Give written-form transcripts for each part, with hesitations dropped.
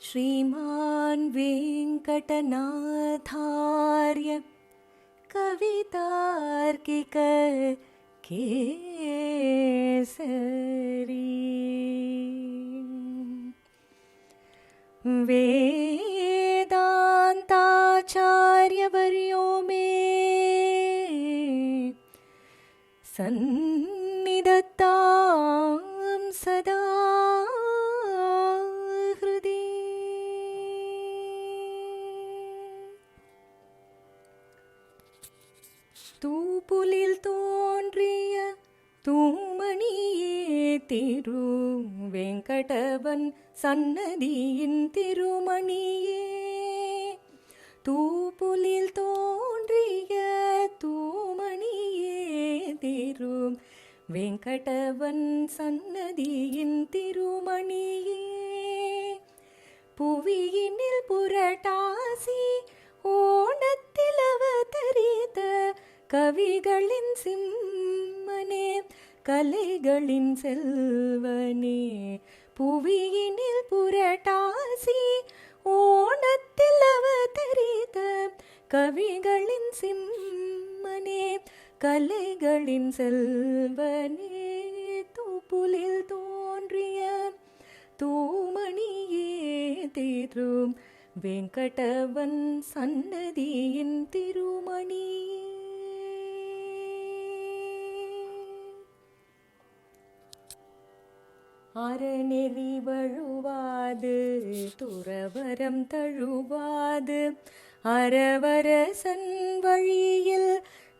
श्रीमान् वेङ्कटनाथार्य कवितार्किक केसरी वेदान्ताचार्यवर्यो मे सन्निधत्तां सदा हृदि। தூப்புலில் தோன்றிய தூமணியே திரு வெங்கடவன் சன்னதியின் திருமணியே. தூப்புலில் தோன்றிய தூமணியே திரு வெங்கடவன் சன்னதியின் திருமணியே. புவியினில் புரட்டாசி ஓணத்தில் அவதரித்த கவிகளின் சிம்மனே கலைகளின் செல்வனே. புவியினில் புரட்டாசி ஓணத்தில் அவதரித்த கவிகளின் சிம்மனே கலைகளின் செல்வனே. தூப்புலில் தோன்றிய தூமணியே திரு வெங்கடவன் சன்னதியின் திருமணியே. அறநெறி வழுவாது துறவரம் தழுவாது அரவரசன் வழியில்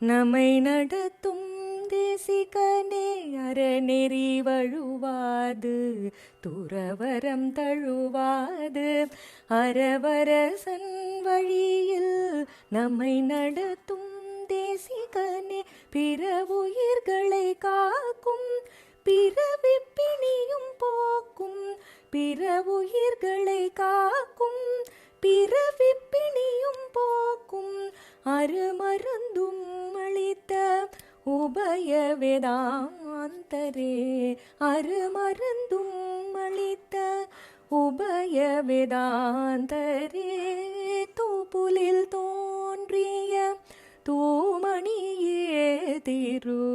நம்மை நடத்தும் தேசிகனே. அறநெறி வழுவாது துறவரம் தழுவாது அரவரசன் வழியில் நம்மை நடத்தும் தேசிகனே. பிற உயிர்களை காக்கும் பிறவி பிணியும் போக்கும் பிற உயிர்களை காக்கும் பிறவி பிணியும் போக்கும் அருமருந்தும் அளித்த உபய வேதாந்தரே. அருமருந்தும் அளித்த உபய வேதாந்தரே. தூப்புலில் தோன்றிய தூமணியே திரு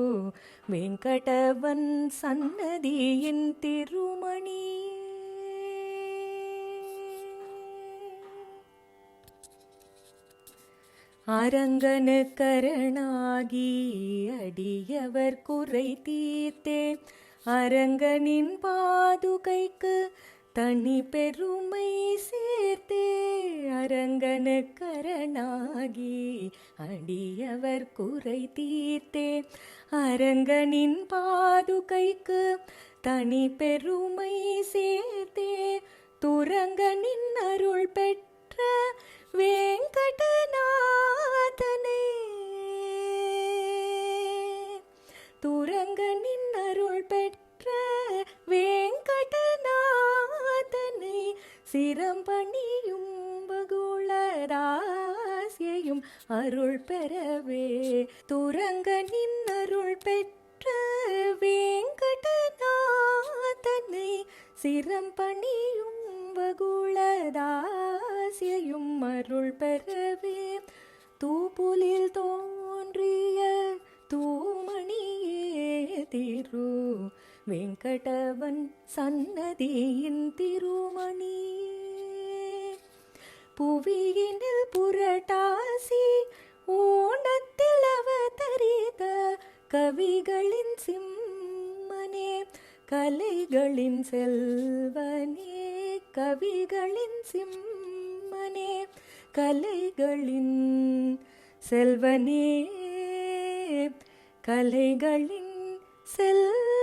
வெங்கடவன் சன்னதியின் திருமணியே. அரங்கனு கரணாகி அடியவர் குறை தீர்த்தே அரங்கனின் பாதுகைக்கு தனி பெருமை சேர்த்தே. அரங்கனு கரணாகி அடியவர் குறை தீர்த்தே அரங்கனின் பாதுகைக்கு தனி பெருமை சேர்த்தே. துரங்கனின் அருள் பெற்ற வேங்கடநாதனே. துரங்கனின் அருள் பெற்ற வேங்கடநாதனை சிரம்பணியும் வகுளராசியையும் அருள் பெறவே. துரங்கனின் அருள் பெற்ற வேங்கடநாதனை சிரம்பணியும் வகுளதாசியையும் அருள் பெறவே. தூப்புலில் தோன்றிய தூமணியே திரு வெங்கடவன் சன்னதியின் திருமணியே. புவியினில் புரட்டாசி ஓணத்தில் அவதரித்த கவிகளின் சிம்மனே கலைகளின் செல்வனே. கவிகளின் சிம்மனே கலைகளின் செல்வனே கலைகளின் செல்வனே.